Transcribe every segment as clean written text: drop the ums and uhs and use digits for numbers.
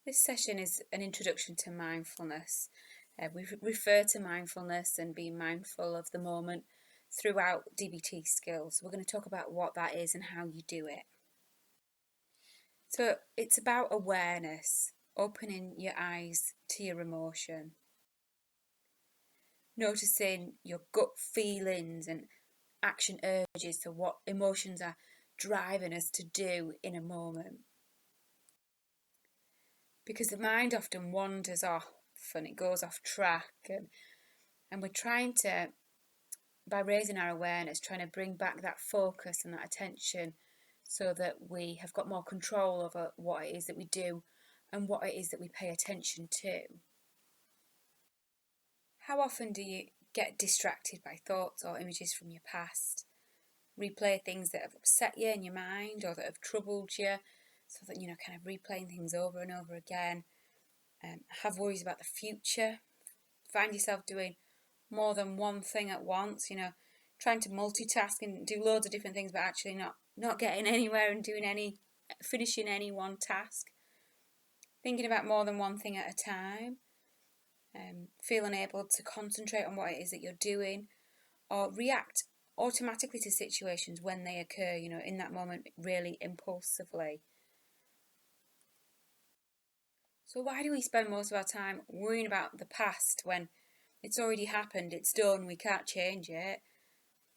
This session is an introduction to mindfulness. We refer to mindfulness and being mindful of the moment throughout DBT skills. We're going to talk about what that is and how you do it. So it's about awareness, opening your eyes to your emotion, noticing your gut feelings and action urges to what emotions are driving us to do in a moment. Because the mind often wanders off and it goes off track, and we're trying to, by raising our awareness, trying to bring back that focus and that attention so that we have got more control over what it is that we do and what it is that we pay attention to. How often do you get distracted by thoughts or images from your past? Replay things that have upset you in your mind or that have troubled you, so that, kind of replaying things over and over again. Have worries about the future. Find yourself doing more than one thing at once, trying to multitask and do loads of different things, but actually not getting anywhere and finishing any one task. Thinking about more than one thing at a time. Feel unable to concentrate on what it is that you're doing, or react automatically to situations when they occur, in that moment, really impulsively. So why do we spend most of our time worrying about the past when it's already happened, it's done, we can't change it?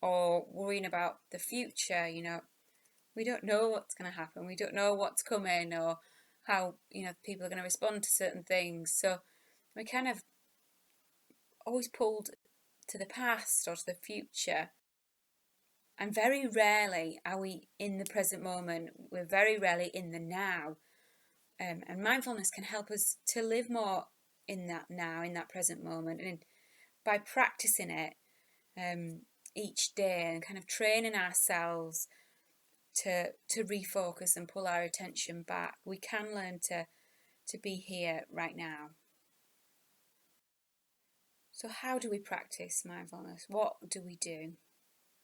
Or worrying about the future, we don't know what's going to happen, we don't know what's coming, or how, people are going to respond to certain things. So we're kind of always pulled to the past or to the future. And very rarely are we in the present moment. We're very rarely in the now. And mindfulness can help us to live more in that now, in that present moment. And by practicing it each day and kind of training ourselves to refocus and pull our attention back, we can learn to be here right now. So how do we practice mindfulness? What do we do?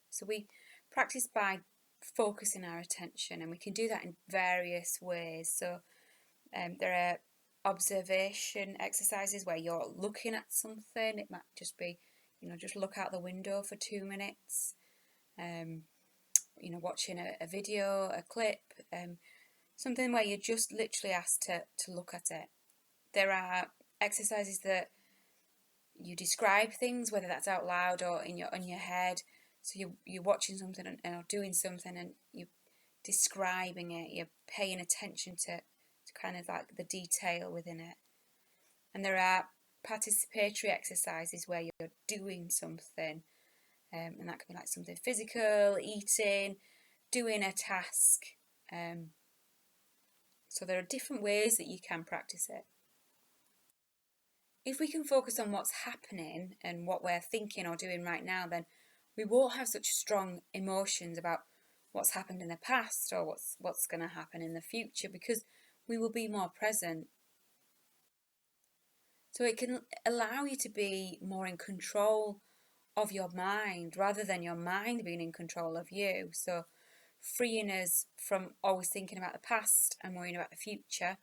So we practice by focusing our attention, and we can do that in various ways. So there are observation exercises where you're looking at something. It might just be, just look out the window for 2 minutes, watching a video, a clip, something where you're just literally asked to look at it. There are exercises that you describe things, whether that's out loud or in your head. So you're watching something or doing something, and you're describing it. You're paying attention to kind of like the detail within it. And there are participatory exercises where you're doing something, and that can be like something physical, eating, doing a task. So there are different ways that you can practice it. If we can focus on what's happening and what we're thinking or doing right now, then we won't have such strong emotions about what's happened in the past or what's going to happen in the future, because we will be more present. So it can allow you to be more in control of your mind rather than your mind being in control of you. So freeing us from always thinking about the past and worrying about the future,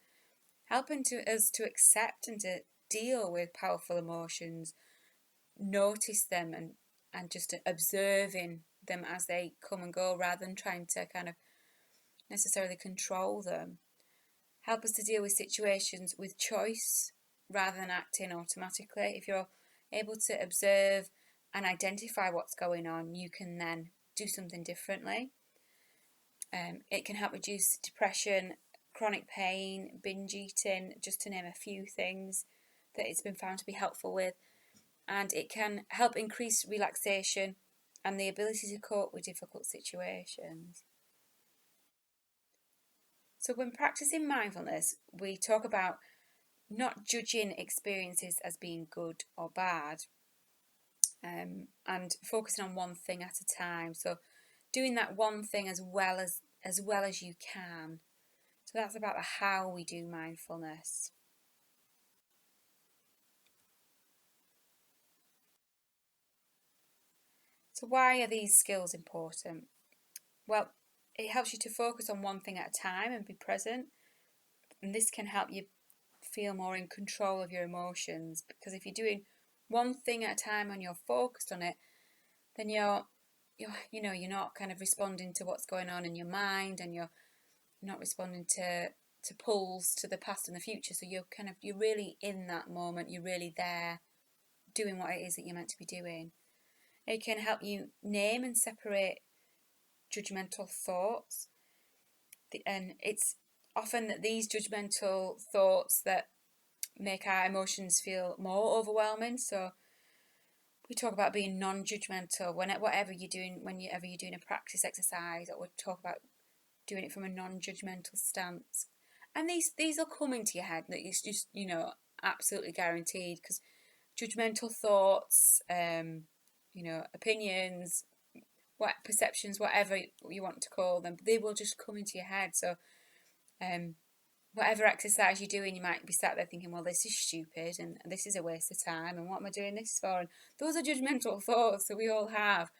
helping us to accept and to deal with powerful emotions, notice them and just observing them as they come and go rather than trying to kind of necessarily control them. Help us to deal with situations with choice rather than acting automatically. If you're able to observe and identify what's going on, you can then do something differently. It can help reduce depression, chronic pain, binge eating, just to name a few things that it's been found to be helpful with. And it can help increase relaxation and the ability to cope with difficult situations. So when practicing mindfulness, we talk about not judging experiences as being good or bad, and focusing on one thing at a time. So doing that one thing as well as you can. So that's about how we do mindfulness. So why are these skills important? Well, it helps you to focus on one thing at a time and be present. And this can help you feel more in control of your emotions, because if you're doing one thing at a time and you're focused on it, then you're not kind of responding to what's going on in your mind, and you're not responding to pulls to the past and the future. So you're really in that moment. You're really there doing what it is that you're meant to be doing. It can help you name and separate judgmental thoughts. And it's often that these judgmental thoughts that make our emotions feel more overwhelming. So we talk about being non-judgmental whenever you're doing a practice exercise, or we talk about doing it from a non-judgmental stance. And these will come into your head, that it's just, absolutely guaranteed, because judgmental thoughts, opinions, perceptions, whatever you want to call them, they will just come into your head. So whatever exercise you're doing, you might be sat there thinking, well, this is stupid and this is a waste of time, and what am I doing this for? And those are judgmental thoughts that we all have.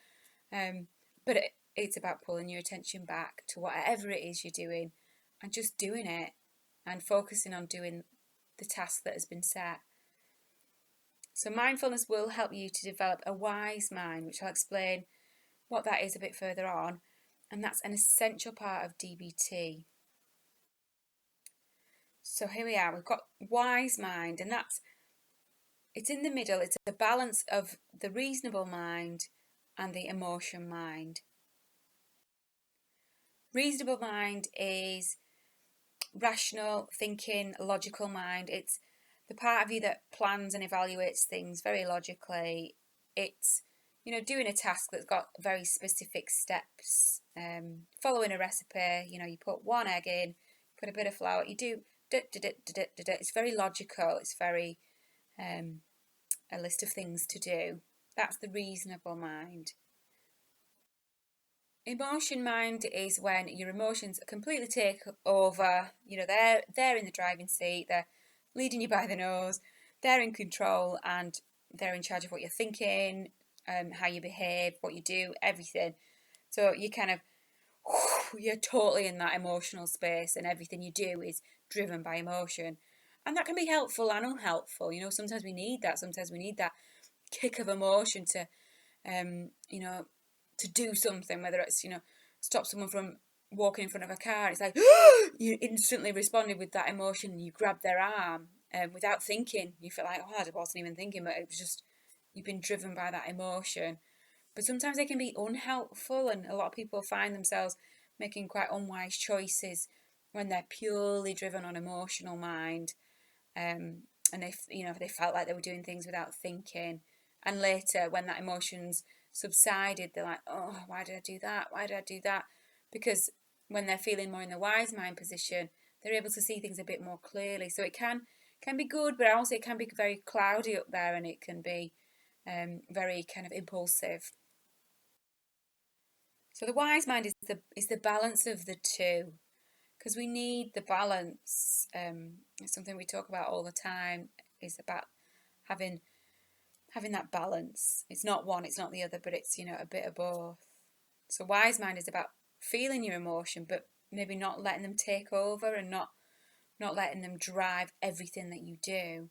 But it's about pulling your attention back to whatever it is you're doing and just doing it and focusing on doing the task that has been set. So mindfulness will help you to develop a wise mind, which I'll explain what that is a bit further on. And that's an essential part of DBT. So here we are, we've got wise mind, and it's in the middle. It's a balance of the reasonable mind and the emotion mind. Reasonable mind is rational thinking, logical mind. It's the part of you that plans and evaluates things very logically. It's doing a task that's got very specific steps, following a recipe. You put one egg in, put a bit of flour, you do it's very logical. It's very a list of things to do. That's the reasonable mind. Emotion mind is when your emotions completely take over. They're in the driving seat, they're leading you by the nose, they're in control, and they're in charge of what you're thinking, how you behave, what you do, everything. So you're totally in that emotional space, and everything you do is driven by emotion. And that can be helpful and unhelpful. Sometimes we need that. Sometimes we need that kick of emotion to to do something, whether it's stop someone from walking in front of a car. It's like you instantly responded with that emotion, and you grab their arm without thinking. You feel like, I wasn't even thinking, but it was just, you've been driven by that emotion. But sometimes they can be unhelpful, and a lot of people find themselves making quite unwise choices when they're purely driven on emotional mind. And if they felt like they were doing things without thinking, and later when that emotions subsided, they're like, oh, why did I do that? Why did I do that? Because when they're feeling more in the wise mind position, they're able to see things a bit more clearly. So it can be good, but also it can be very cloudy up there, and it can be very kind of impulsive. So the wise mind is the balance of the two, because we need the balance. It's something we talk about all the time. Is about having that balance. It's not one, it's not the other, but it's a bit of both. So wise mind is about feeling your emotion, but maybe not letting them take over, and not letting them drive everything that you do.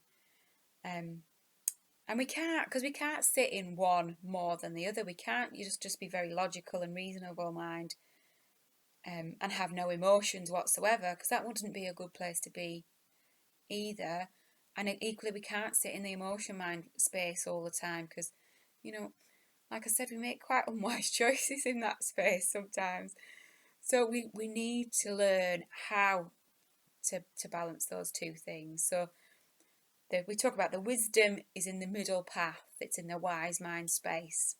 And we can't sit in one more than the other. We can't just be very logical and reasonable mind and have no emotions whatsoever, because that wouldn't be a good place to be either. And equally, we can't sit in the emotion mind space all the time, because, like I said, we make quite unwise choices in that space sometimes. So we need to learn how to balance those two things. So we talk about the wisdom is in the middle path. It's in the wise mind space.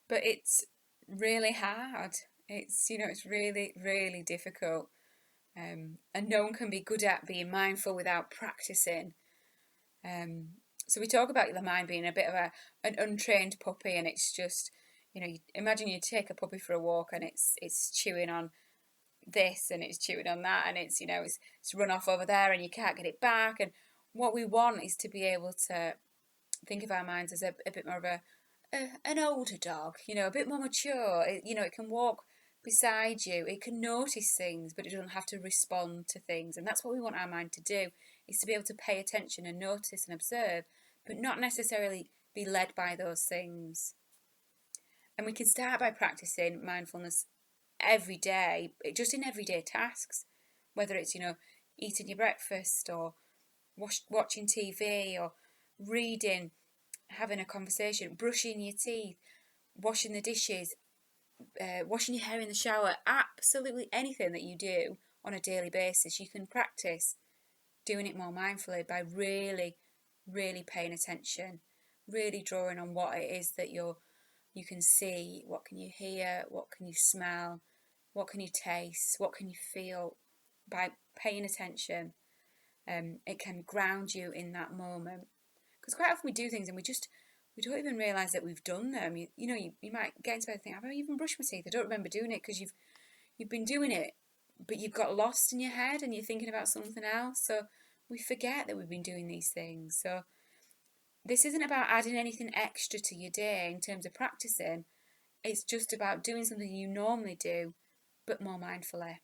But it's really hard. It's really, really difficult. And no one can be good at being mindful without practicing. So we talk about the mind being a bit of an untrained puppy, and it's just, imagine you take a puppy for a walk, and it's chewing on this, and it's chewing on that, and it's run off over there, and you can't get it back. And what we want is to be able to think of our minds as a bit more of an older dog, a bit more mature. It can walk beside you. It can notice things, but it doesn't have to respond to things. And that's what we want our mind to do, is to be able to pay attention and notice and observe, but not necessarily be led by those things. And we can start by practicing mindfulness every day, just in everyday tasks, whether it's, eating your breakfast or watching TV or reading, having a conversation, brushing your teeth, washing the dishes, washing your hair in the shower. Absolutely anything that you do on a daily basis, you can practice doing it more mindfully by really, really paying attention, really drawing on what it is that you can see, what can you hear, what can you smell, what can you taste, what can you feel. By paying attention, it can ground you in that moment. Because quite often we do things and we don't even realise that we've done them. You might get into bed and think, have I even brushed my teeth? I don't remember doing it, because you've been doing it, but you've got lost in your head and you're thinking about something else. So we forget that we've been doing these things. So this isn't about adding anything extra to your day in terms of practicing. It's just about doing something you normally do, but more mindfully.